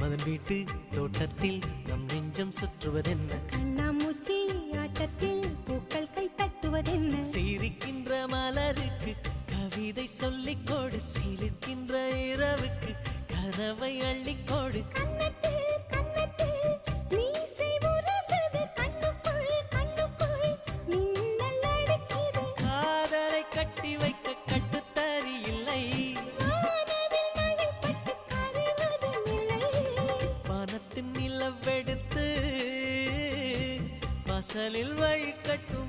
அதன் வீட்டு தோட்டத்தில் நம் நெஞ்சம் சுற்றுவதென்ன கண்ணாமூச்சி ஆட்டத்தில் பூக்கள் கை தட்டுவதென்ன சிரிக்கின்ற மலருக்கு கவிதை சொல்லிக்கோடு சிரிக்கின்ற இரவுக்கு கனவை அள்ளிக்கோடு காதலை கட்டி வைக்க கட்டுத்தறி இல்லை வானத்தின் நிலவெடுத்து வாசலில் வழி கட்டும்